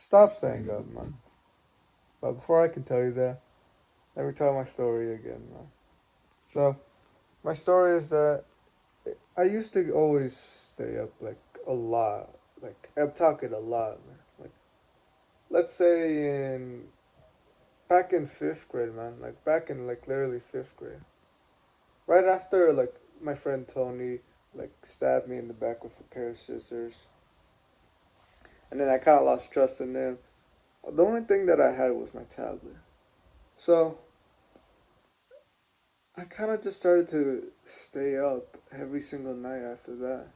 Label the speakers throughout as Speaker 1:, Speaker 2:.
Speaker 1: stop staying up, man. But before I can tell you that, let me tell my story again, man. So, my story is that I used to always stay up like a lot. Like I'm talking a lot, man. Like let's say in back in fifth grade, man. Like back in like literally fifth grade. Right after like my friend Tony like stabbed me in the back with a pair of scissors, and then I kind of lost trust in him. The only thing that I had was my tablet. So I kind of just started to stay up every single night after that.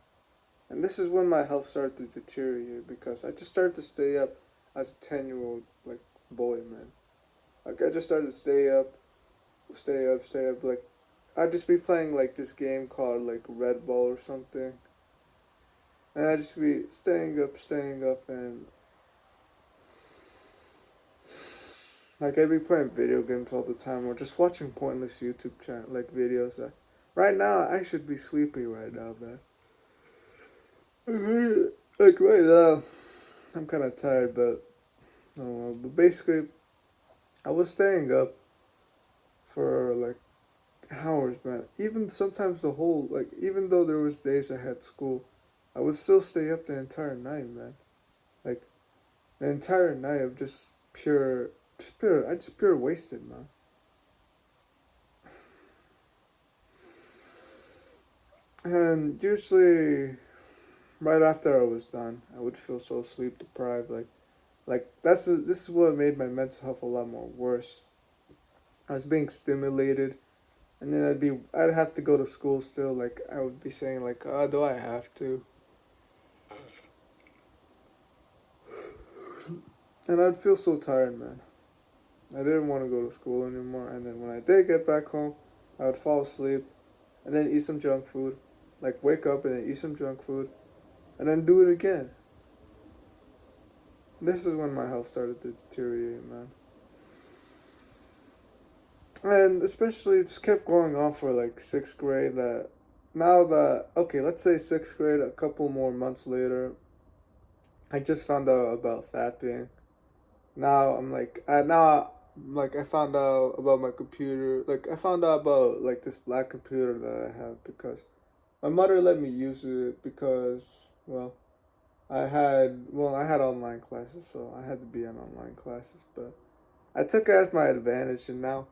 Speaker 1: And this is when my health started to deteriorate because I just started to stay up as a 10-year-old like boy, man. Like I just started to stay up. Like I'd just be playing like this game called like Red Ball or something. And I'd just be staying up, and like I'd be playing video games all the time or just watching pointless YouTube channel like videos that right now I should be sleeping right now, man. Like right now, I'm kind of tired, but I don't know. But basically, I was staying up for like hours, man. Even sometimes the whole like, even though there was days I had school, I would still stay up the entire night, man. Like the entire night of I just pure wasted, man. And usually, right after I was done, I would feel so sleep deprived, this is what made my mental health a lot more worse. I was being stimulated, and then I'd have to go to school still. Like I would be saying like, oh, do I have to? And I'd feel so tired, man. I didn't want to go to school anymore. And then when I did get back home, I would fall asleep, and then eat some junk food. Like wake up and then eat some junk food, and then do it again. This is when my health started to deteriorate, man. And especially it just kept going on for like sixth grade. That now that okay, let's say sixth grade, a couple more months later, I just found out about fapping. Now I'm like I now like I found out about my computer. Like I found out about like this black computer that I have because my mother let me use it because I had online classes, so I had to be in online classes, but I took it as my advantage, and now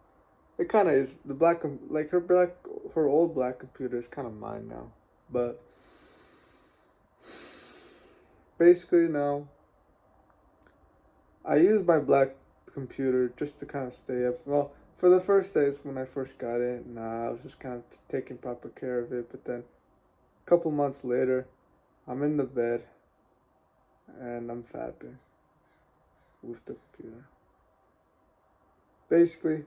Speaker 1: it kind of is the like her old black computer is kind of mine now. But basically now I use my black computer just to kind of stay up. Well, for the first days when I first got it, nah, I was just kind of taking proper care of it. But then a couple months later, I'm in the bed and I'm fapping with the computer. Basically,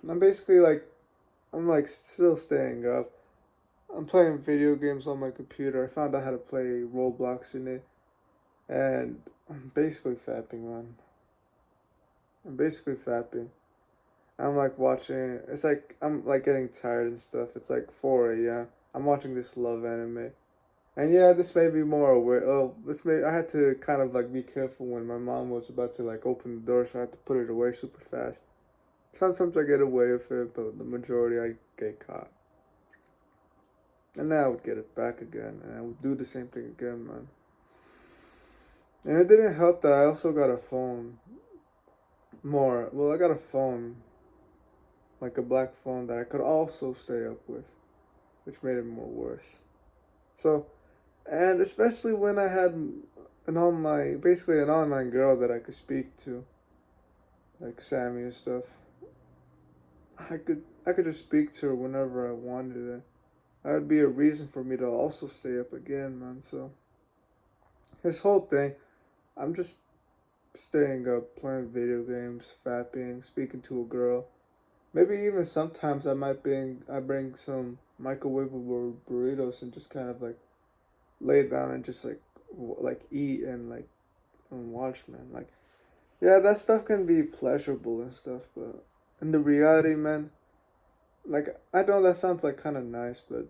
Speaker 1: I'm basically like I'm like still staying up. I'm playing video games on my computer. I found out how to play Roblox in it, and I'm basically fapping, man. I'm basically fapping. I'm like watching. It's like I'm like getting tired and stuff. It's like 4 a.m. I'm watching this love anime, and yeah, this made me more aware. Oh, this made I had to kind of like be careful when my mom was about to like open the door, so I had to put it away super fast. Sometimes I get away with it, but the majority I get caught, and then I would get it back again, and I would do the same thing again, man. And it didn't help that I also got a phone. More well, I got a phone, like a black phone that I could also stay up with, which made it more worse. So, and especially when I had basically an online girl that I could speak to, like Sammy and stuff. I could just speak to her whenever I wanted it. That would be a reason for me to also stay up again, man. So this whole thing, I'm just staying up, playing video games, fapping, speaking to a girl. Maybe even sometimes I bring some microwavable burritos and just kind of like lay down and just like eat and watch, man. Like yeah, that stuff can be pleasurable and stuff, but in the reality, man, like I know that sounds like kind of nice, but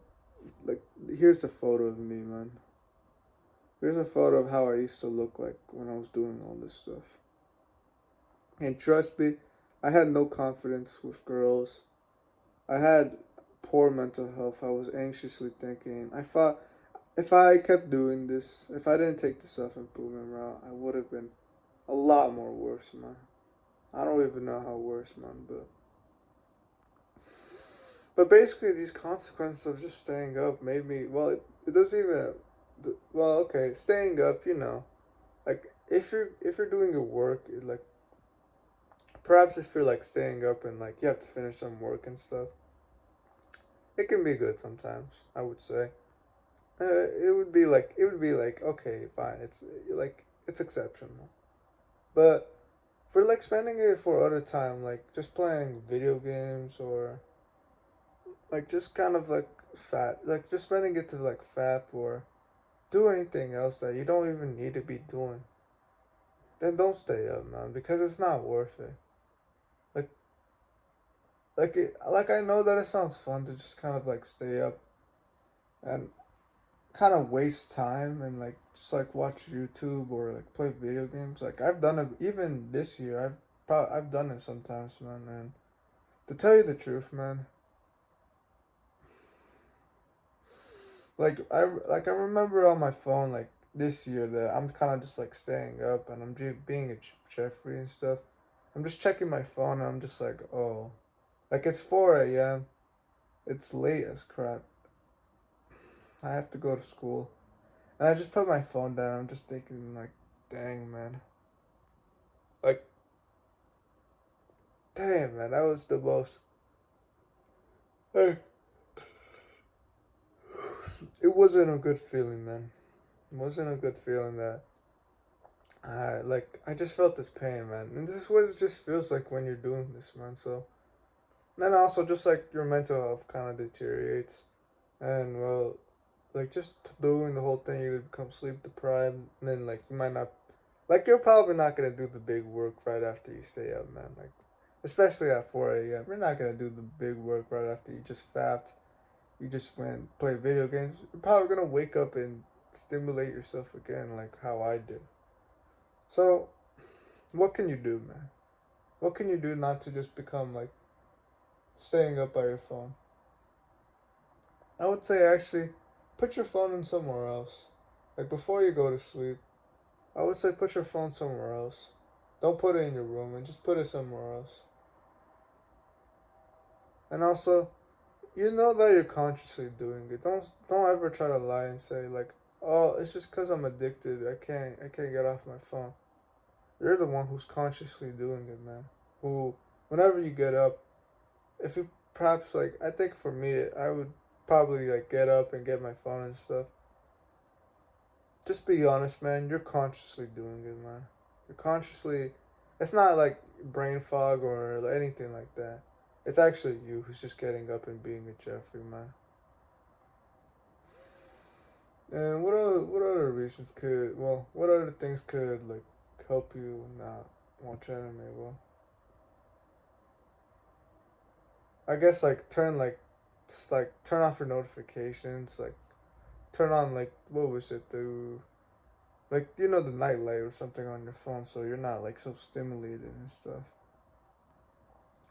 Speaker 1: like here's a photo of me, man. Here's a photo of how I used to look like when I was doing all this stuff. And trust me, I had no confidence with girls. I had poor mental health. I was anxiously thinking. I thought if I kept doing this, if I didn't take the self improvement route, I would have been a lot more worse, man. I don't even know how worse, man, but basically these consequences of just staying up made me well. It doesn't even well. Okay, staying up, like if you're doing your work, like perhaps if you're like staying up and like you have to finish some work and stuff, it can be good sometimes. I would say. It would be like okay, fine. It's like it's exceptional, but for like spending it for other time, like just playing video games or like just kind of like like just spending it to like fap or do anything else that you don't even need to be doing, then don't stay up, man, because it's not worth it. Like like I know that it sounds fun to just kind of like stay up and kind of waste time and like just like watch YouTube or like play video games. Like I've done it even this year. I've done it sometimes, man. And to tell you the truth, man, like I remember on my phone like this year that I'm kind of just like staying up and I'm being a Jeffrey and stuff. I'm just checking my phone and I'm just like, oh, like it's 4 a.m. It's late as crap. I have to go to school. And I just put my phone down. I'm just thinking like, dang, man. Like, damn, man, that was the most. Like, it wasn't a good feeling, man. It wasn't a good feeling that I just felt this pain, man. And this is what it just feels like when you're doing this, man. So then also just like your mental health kind of deteriorates, and well, like just doing the whole thing, you become sleep deprived, and then like you might not, like you're probably not gonna do the big work right after you stay up, man. Like, especially at 4 a.m. You're not gonna do the big work right after you just fapped. You just went play video games. You're probably gonna wake up and stimulate yourself again, like how I did. So, what can you do, man? What can you do not to just become like staying up by your phone? I would say actually put your phone in somewhere else. Like before you go to sleep, I would say put your phone somewhere else. Don't put it in your room and just put it somewhere else. And also, you know that you're consciously doing it. Don't ever try to lie and say like, "Oh, it's just cuz I'm addicted. I can't get off my phone." You're the one who's consciously doing it, man. Who whenever you get up, if you perhaps like I think for me, I would probably like get up and get my phone and stuff. Just be honest, man. You're consciously doing it, man. You're consciously. It's not like brain fog or anything like that. It's actually you who's just getting up and being a Jeffrey, man. And what other things could like help you not watch anime? Well, I guess like turn off your notifications, like turn on like what was it, the like the nightlight or something on your phone so you're not like so stimulated and stuff.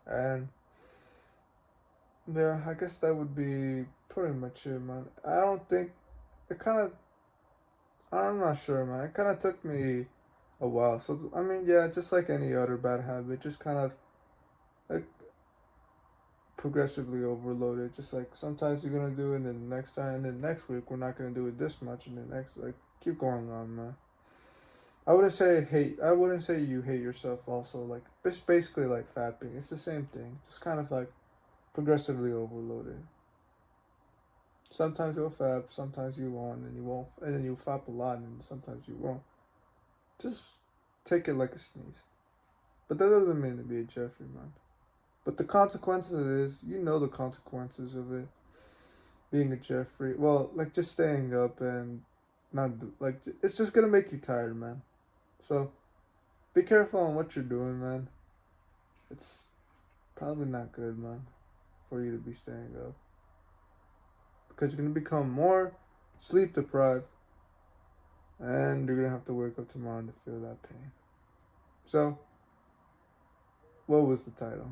Speaker 1: And yeah, I guess that would be pretty much it, man. I don't think it kind of. I'm not sure, man. It kind of took me a while. So I mean, yeah, just like any other bad habit, just kind of like progressively overloaded. Just like sometimes you're gonna do it, and then next time, and then next week we're not gonna do it this much, and then next like keep going on, man. I wouldn't say hate. I wouldn't say you hate yourself. Also, like it's basically like fapping. It's the same thing. Just kind of like progressively overloaded. Sometimes you'll fap, sometimes you won't, and you won't, and then you'll fap a lot, and sometimes you won't. Just take it like a sneeze. But that doesn't mean to be a Jeffrey, man. But the consequences is, the consequences of it being a Jeffrey. Well, like just staying up and not do, like it's just gonna make you tired, man. So be careful on what you're doing, man. It's probably not good, man, for you to be staying up because you're gonna become more sleep deprived, and you're gonna have to wake up tomorrow to feel that pain. So, what was the title?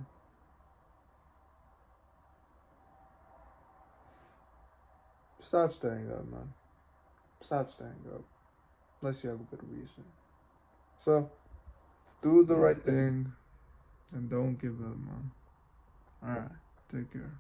Speaker 1: Stop staying up, man. Stop staying up. Unless you have a good reason. So, do the right thing and don't give up, man. Alright, take care.